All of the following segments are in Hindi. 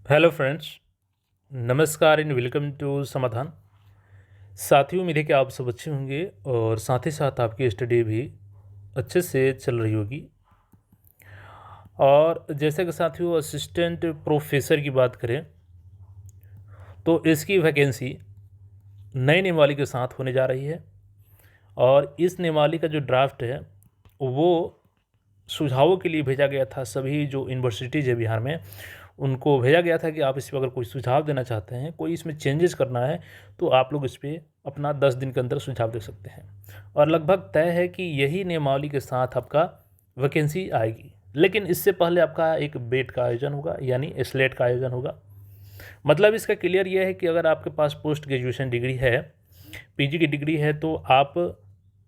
हेलो फ्रेंड्स, नमस्कार एंड वेलकम टू समाधान। साथियों, उम्मीद है कि आप सब अच्छे होंगे और साथ ही साथ आपकी स्टडी भी अच्छे से चल रही होगी। और जैसे कि साथियों असिस्टेंट प्रोफेसर की बात करें तो इसकी वैकेंसी नई नियमावली के साथ होने जा रही है। और इस नियमावली का जो ड्राफ्ट है वो सुझावों के लिए भेजा गया था। सभी जो यूनिवर्सिटीज़ है बिहार में उनको भेजा गया था कि आप इस पर अगर कोई सुझाव देना चाहते हैं, कोई इसमें चेंजेस करना है, तो आप लोग इस पर अपना 10 दिन के अंदर सुझाव दे सकते हैं। और लगभग तय है कि यही नियमावली के साथ आपका वैकेंसी आएगी। लेकिन इससे पहले आपका एक बेट का आयोजन होगा, यानी स्लेट का आयोजन होगा। मतलब इसका क्लियर यह है कि अगर आपके पास पोस्ट ग्रेजुएशन डिग्री है, पीजी की डिग्री है, तो आप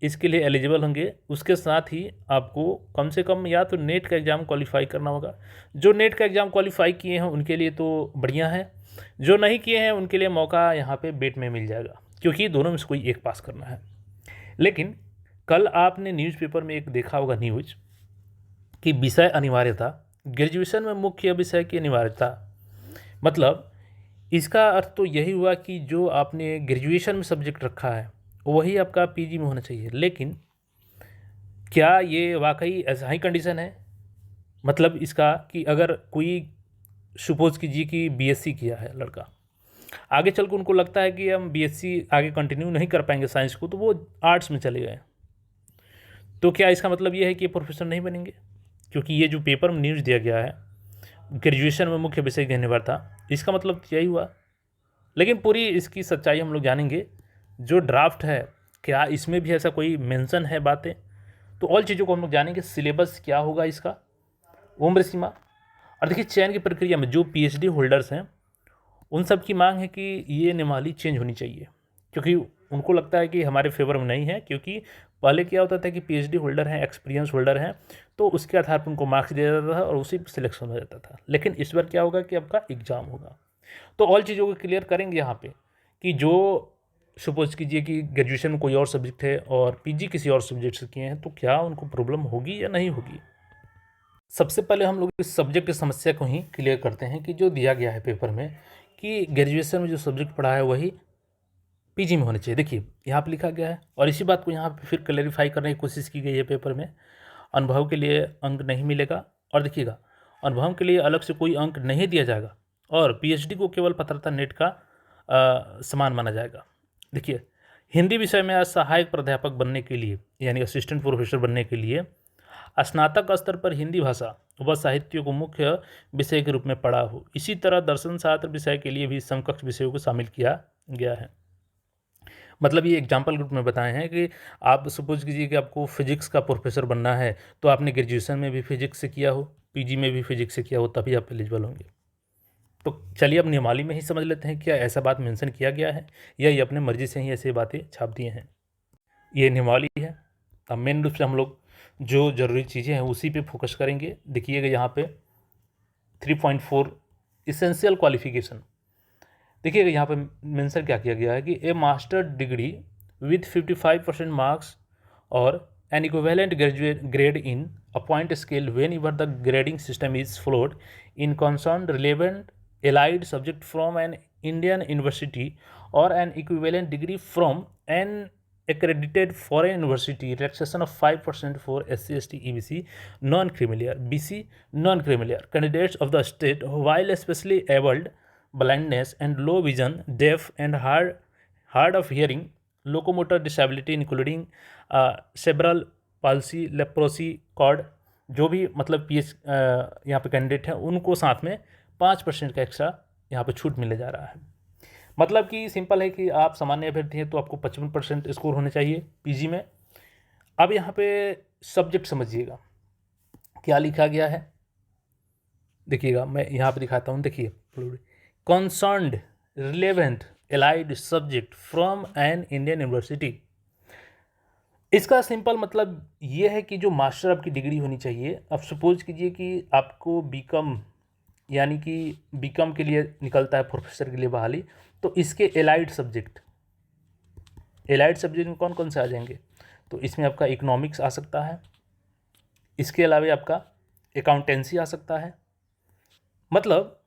इसके लिए एलिजिबल होंगे। उसके साथ ही आपको कम से कम या तो नेट का एग्ज़ाम क्वालिफाई करना होगा। जो नेट का एग्ज़ाम क्वालिफाई किए हैं उनके लिए तो बढ़िया है, जो नहीं किए हैं उनके लिए मौका यहाँ पे बेट में मिल जाएगा, क्योंकि दोनों में से कोई एक पास करना है। लेकिन कल आपने न्यूज़पेपर में एक देखा होगा न्यूज़ कि विषय अनिवार्यता, ग्रेजुएशन में मुख्य विषय की अनिवार्यता। मतलब इसका अर्थ तो यही हुआ कि जो आपने ग्रेजुएशन में सब्जेक्ट रखा है वही आपका पीजी में होना चाहिए। लेकिन क्या ये वाकई ऐसा ही कंडीशन है? मतलब इसका कि अगर कोई सपोज कीजिए कि बीएससी किया है लड़का, आगे चल के उनको लगता है कि हम बीएससी आगे कंटिन्यू नहीं कर पाएंगे साइंस को, तो वो आर्ट्स में चले गए, तो क्या इसका मतलब ये है कि ये प्रोफेसर नहीं बनेंगे? क्योंकि ये जो पेपर में न्यूज़ दिया गया है ग्रेजुएशन में मुख्य विषय की अनिवार्यता, इसका मतलब यही हुआ। लेकिन पूरी इसकी सच्चाई हम लोग जानेंगे। जो ड्राफ्ट है, क्या इसमें भी ऐसा कोई मेंशन है बातें? तो ऑल चीज़ों को हम लोग जानेंगे। सिलेबस क्या होगा इसका, उम्र सीमा, और देखिए चयन की प्रक्रिया में जो पीएचडी होल्डर्स हैं उन सब की मांग है कि ये नियमावली चेंज होनी चाहिए, क्योंकि उनको लगता है कि हमारे फेवर में नहीं है। क्योंकि पहले क्या होता था कि पीएचडी होल्डर हैं, एक्सपीरियंस होल्डर हैं, तो उसके आधार पर उनको मार्क्स दिया जाता था और उसी पर सिलेक्शन हो जाता था। लेकिन इस बार क्या होगा कि आपका एग्ज़ाम होगा। तो ऑल चीज़ों को क्लियर करेंगे यहाँ पे कि जो सपोज कीजिए कि ग्रेजुएशन में कोई और सब्जेक्ट है और पीजी किसी और सब्जेक्ट से किए हैं, तो क्या उनको प्रॉब्लम होगी या नहीं होगी। सबसे पहले हम लोग इस सब्जेक्ट की समस्या को ही क्लियर करते हैं कि जो दिया गया है पेपर में कि ग्रेजुएशन में जो सब्जेक्ट पढ़ा है वही पीजी में होना चाहिए। देखिए यहाँ पे लिखा गया है और इसी बात को यहाँ पे फिर क्लैरिफाई करने की कोशिश की गई है पेपर में। अनुभव के लिए अंक नहीं मिलेगा, और देखिएगा अनुभव के लिए अलग से कोई अंक नहीं दिया जाएगा, और पीएचडी को केवल पात्रता नेट का समान माना जाएगा। देखिए हिंदी विषय में सहायक प्राध्यापक बनने के लिए, यानी असिस्टेंट प्रोफेसर बनने के लिए स्नातक स्तर पर हिंदी भाषा व साहित्य को मुख्य विषय के रूप में पढ़ा हो। इसी तरह दर्शन शास्त्र विषय के लिए भी समकक्ष विषयों को शामिल किया गया है। मतलब ये एग्जाम्पल ग्रुप में बताए हैं कि आप सपोज कीजिए कि आपको फिजिक्स का प्रोफेसर बनना है, तो आपने ग्रेजुएशन में भी फिजिक्स से किया हो, पीजी में भी फिजिक्स से किया हो, तभी आप एलिजिबल होंगे। तो चलिए अब नियमावली में ही समझ लेते हैं क्या ऐसा बात मेंशन किया गया है या ये अपने मर्जी से ही ऐसे बातें छाप दिए हैं। ये नियमावली है। अब मेन रूप से हम लोग जो ज़रूरी चीज़ें हैं उसी पे फोकस करेंगे। देखिएगा यहाँ पे 3.4 इसेंशियल क्वालिफिकेशन। देखिएगा यहाँ पे मेंशन क्या किया गया है कि a master degree with 55% marks और an equivalent graduate grade in a point scale whenever the grading system is followed in concern relevant allied subject from an Indian university और an equivalent degree from an accredited foreign university, relaxation of 5% for SC, ST, EBC, non-creamier, BC, non-creamier candidates of the state, while especially abled, blindness and low vision, deaf and hard of hearing, locomotor disability including cerebral palsy, leprosy, cord, जो भी मतलब यहाँ पे कैंडिडेट हैं उनको साथ में 5% का एक्स्ट्रा यहाँ पे छूट मिलने जा रहा है। मतलब कि सिंपल है कि आप सामान्य अभ्यर्थी हैं तो आपको 55% स्कोर होने चाहिए पीजी में। अब यहाँ पे सब्जेक्ट समझिएगा क्या लिखा गया है। देखिएगा मैं यहाँ पे दिखाता हूँ। देखिए concerned relevant allied subject from an Indian university. इसका सिंपल मतलब ये है कि जो मास्टर आपकी डिग्री होनी चाहिए। अब सपोज कीजिए कि आपको बीकॉम, यानी कि बीकॉम के लिए निकलता है प्रोफेसर के लिए बहाली, तो इसके एलाइड सब्जेक्ट में कौन कौन से आ जाएंगे? तो इसमें आपका इकोनॉमिक्स आ सकता है, इसके अलावा आपका अकाउंटेंसी आ सकता है। मतलब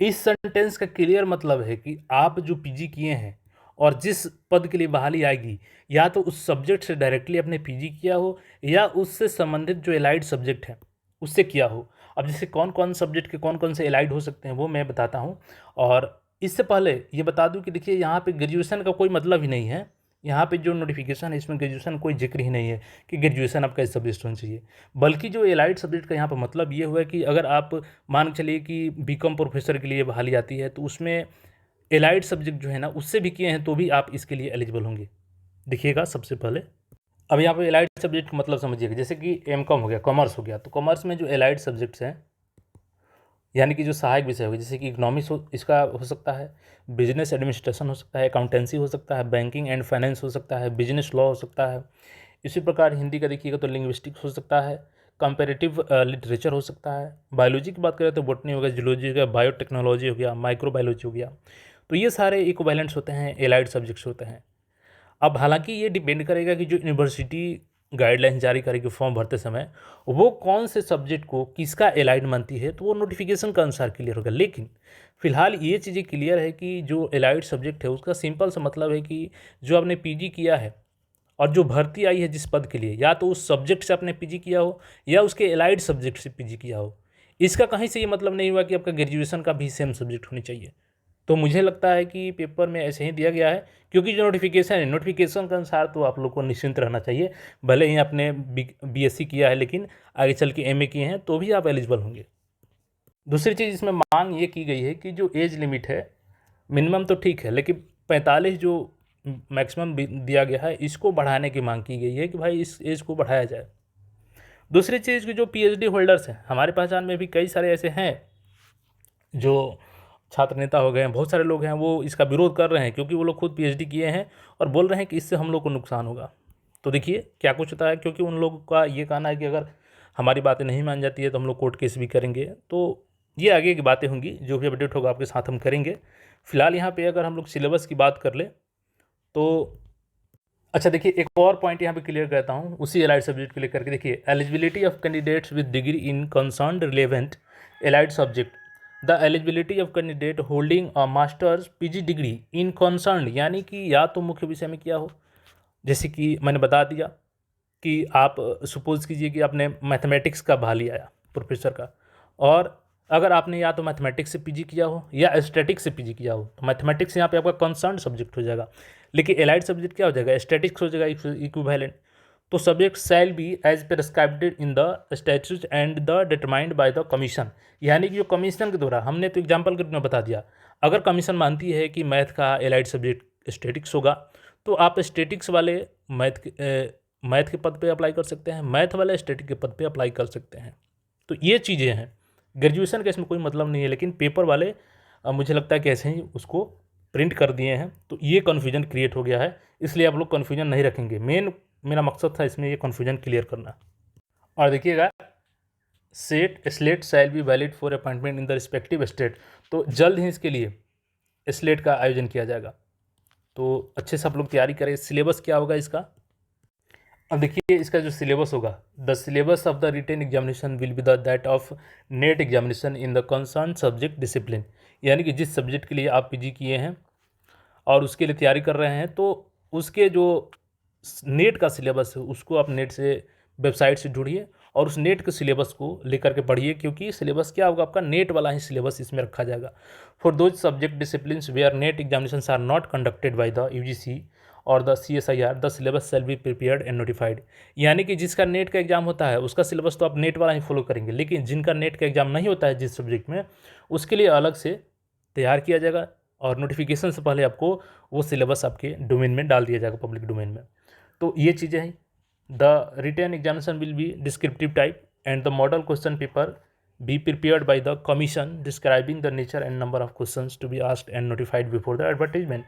इस सेंटेंस का क्लियर मतलब है कि आप जो पीजी किए हैं और जिस पद के लिए बहाली आएगी, या तो उस सब्जेक्ट से डायरेक्टली आपने पीजी किया हो या उससे संबंधित जो एलाइड सब्जेक्ट है उससे किया हो। अब जैसे कौन कौन सब्जेक्ट के कौन कौन से एलाइड हो सकते हैं वो मैं बताता हूँ। और इससे पहले ये बता दूं कि देखिए यहाँ पे ग्रेजुएशन का कोई मतलब ही नहीं है। यहाँ पे जो नोटिफिकेशन है इसमें ग्रेजुएशन कोई जिक्र ही नहीं है कि ग्रेजुएशन आपका इस सब्जेक्ट होना चाहिए। बल्कि जो एलाइड सब्जेक्ट का यहाँ पर मतलब ये हुआ है कि अगर आप मान के चलिए कि बीकॉम प्रोफेसर के लिए बहाली आती है तो उसमें एलाइड सब्जेक्ट जो है ना उससे भी किए हैं तो भी आप इसके लिए एलिजिबल होंगे। देखिएगा सबसे पहले अब यहाँ पे एलाइड सब्जेक्ट का मतलब समझिएगा। जैसे कि एम कॉम हो गया, कॉमर्स हो गया, तो कॉमर्स में जो एलाइड सब्जेक्ट्स हैं यानी कि जो सहायक विषय हो गए, जैसे कि इकोनॉमिक्स हो, इसका हो सकता है, बिजनेस एडमिनिस्ट्रेशन हो सकता है, अकाउंटेंसी हो सकता है, बैंकिंग एंड फाइनेंस हो सकता है, बिजनेस लॉ हो सकता है। इसी प्रकार हिंदी का देखिएगा तो लिंग्विस्टिक्स हो सकता है, कंपेरेटिव लिटरेचर हो सकता है। बायोलॉजी की बात करें तो बॉटनी हो गया, जूलॉजी हो गया, बायोटेक्नोलॉजी हो गया, माइक्रोबायोलॉजी हो गया। तो ये सारे इक्विवेलेंट्स होते हैं, एलाइड सब्जेक्ट्स होते हैं। अब हालांकि ये डिपेंड करेगा कि जो यूनिवर्सिटी गाइडलाइन जारी करेगी फॉर्म भरते समय, वो कौन से सब्जेक्ट को किसका एलाइड मानती है, तो वो नोटिफिकेशन के अनुसार क्लियर होगा। लेकिन फिलहाल ये चीज़ें क्लियर है कि जो एलाइड सब्जेक्ट है उसका सिंपल सा मतलब है कि जो आपने पीजी किया है और जो भर्ती आई है जिस पद के लिए, या तो उस सब्जेक्ट से आपने पीजी किया हो या उसके एलाइड सब्जेक्ट से पीजी किया हो। इसका कहीं से ये मतलब नहीं हुआ कि आपका ग्रेजुएशन का भी सेम सब्जेक्ट होनी चाहिए। तो मुझे लगता है कि पेपर में ऐसे ही दिया गया है, क्योंकि जो नोटिफिकेशन है नोटिफिकेशन के अनुसार तो आप लोग को निश्चिंत रहना चाहिए। भले ही आपने बीएससी किया है लेकिन आगे चल के एमए किए हैं तो भी आप एलिजिबल होंगे। दूसरी चीज़ इसमें मांग ये की गई है कि जो एज लिमिट है मिनिमम तो ठीक है, लेकिन 45 जो मैक्सिमम दिया गया है इसको बढ़ाने की मांग की गई है कि भाई इस एज को बढ़ाया जाए। दूसरी चीज़ की जो पीएचडी होल्डर्स हैं हमारे पहचान में भी कई सारे ऐसे हैं जो छात्र नेता हो गए हैं, बहुत सारे लोग हैं वो इसका विरोध कर रहे हैं क्योंकि वो लोग खुद पीएचडी किए हैं और बोल रहे हैं कि इससे हम लोग को नुकसान होगा। तो देखिए क्या कुछ होता है, क्योंकि उन लोगों का ये कहना है कि अगर हमारी बातें नहीं मान जाती है तो हम लोग कोर्ट केस भी करेंगे। तो ये आगे की बातें होंगी, जो भी अपडेट होगा आपके साथ हम करेंगे। फिलहाल यहाँ पे अगर हम लोग सिलेबस की बात कर ले तो अच्छा देखिए एक और पॉइंट यहाँ पे क्लियर करता हूँ उसी एलाइड सब्जेक्ट के लिए करके। देखिए eligibility of candidates with degree in concern relevant allied subject, the eligibility of candidate holding a masters PG degree in concern, यानी कि या तो मुख्य विषय में किया हो, जैसे कि मैंने बता दिया कि आप सपोज कीजिए कि आपने मैथमेटिक्स का भाली आया प्रोफेसर का, और अगर आपने या तो मैथमेटिक्स से पीजी किया हो या स्टैटिक्स से पीजी किया हो तो मैथमेटिक्स यहाँ पे आपका कंसर्न सब्जेक्ट हो जाएगा। लेकिन एलाइड सब्जेक्ट क्या हो जाएगा, स्टैटिक्स हो जाएगा इक्विवेलेंट। तो subject shall be as prescribed in the statute and the determined by the commission, यानी कि जो कमीशन के द्वारा, हमने तो एग्जाम्पल के रूप में बता दिया, अगर कमीशन मानती है कि मैथ का एलाइड सब्जेक्ट स्टैटिक्स होगा तो आप स्टैटिक्स वाले मैथ के पद पे अप्लाई कर सकते हैं, मैथ वाले स्टैटिक के पद पे अप्लाई कर सकते हैं। तो ये चीज़ें हैं, ग्रेजुएशन का इसमें कोई मतलब नहीं है, लेकिन पेपर वाले मुझे लगता है कि ऐसे ही उसको प्रिंट कर दिए हैं तो ये कन्फ्यूजन क्रिएट हो गया है, इसलिए आप लोग कन्फ्यूजन नहीं रखेंगे। मेरा मकसद था इसमें ये कन्फ्यूजन क्लियर करना। और देखिएगा slate shall be valid for appointment in the respective state, तो जल्द ही इसके लिए स्लेट का आयोजन किया जाएगा। तो अच्छे से आप लोग तैयारी करें। सिलेबस क्या होगा इसका, अब देखिए इसका जो सिलेबस होगा, the syllabus of the written examination will be the that of NET examination in the concern subject discipline, यानी कि जिस सब्जेक्ट के लिए आप पीजी किए हैं और उसके लिए तैयारी कर रहे हैं तो उसके जो नेट का सिलेबस है उसको आप नेट से वेबसाइट से जुड़िए और उस नेट के सिलेबस को लेकर के पढ़िए, क्योंकि सिलेबस क्या होगा आपका नेट वाला ही सिलेबस इसमें रखा जाएगा। For those subject discipline where NET examination are not conducted by the UGC और the CSIR, the syllabus shall be prepared and notified, यानी कि जिसका नेट का एग्जाम होता है उसका सिलेबस तो आप नेट वाला ही फॉलो करेंगे, लेकिन जिनका नेट का एग्जाम नहीं होता है जिस सब्जेक्ट में, उसके लिए अलग से तैयार किया जाएगा और नोटिफिकेशन से पहले आपको वो सिलेबस आपके डोमेन में डाल दिया जाएगा, पब्लिक डोमेन में। तो ये चीज़ें हैं। The written examination will be descriptive type and the model question paper be prepared by the commission describing the nature and number of questions to be asked and notified before the advertisement।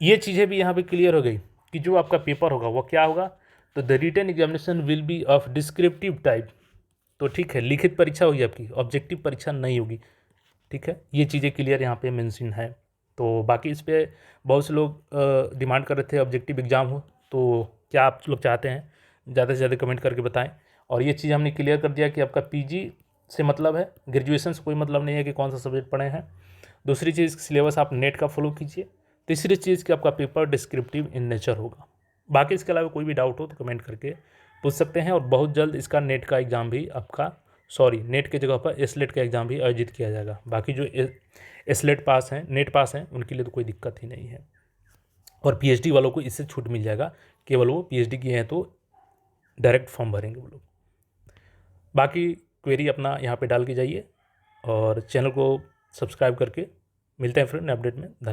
ये चीज़ें भी यहाँ पे क्लियर हो गई कि जो आपका पेपर होगा वो क्या होगा, तो the written examination will be of descriptive type, तो ठीक है लिखित परीक्षा होगी आपकी, ऑब्जेक्टिव परीक्षा नहीं होगी, ठीक है। ये चीज़ें क्लियर यहाँ पे मेंशन है। तो बाकी इस पर बहुत से लोग डिमांड कर रहे थे ऑब्जेक्टिव एग्जाम हो, तो क्या आप लोग चाहते हैं ज़्यादा से ज़्यादा कमेंट करके बताएं। और ये चीज़ हमने क्लियर कर दिया कि आपका पीजी से मतलब है, ग्रेजुएशन से कोई मतलब नहीं है कि कौन सा सब्जेक्ट पढ़े हैं। दूसरी चीज़, सिलेबस आप नेट का फॉलो कीजिए। तीसरी चीज़ कि आपका पेपर डिस्क्रिप्टिव इन नेचर होगा। बाकी इसके अलावा कोई भी डाउट हो तो कमेंट करके पूछ सकते हैं, और बहुत जल्द इसका नेट का एग्ज़ाम भी आपका, सॉरी, नेट की जगह पर एसलेट का एग्ज़ाम भी आयोजित किया जाएगा। बाकी जो एसलेट पास हैं, नेट पास हैं, उनके लिए तो कोई दिक्कत ही नहीं है। और पीएचडी वालों को इससे छूट मिल जाएगा, केवल वो पीएचडी किए हैं तो डायरेक्ट फॉर्म भरेंगे वो लोग। बाकी क्वेरी अपना यहाँ पे डाल के जाइए और चैनल को सब्सक्राइब करके मिलते हैं फ्रेंड अपडेट में। धन्यवाद।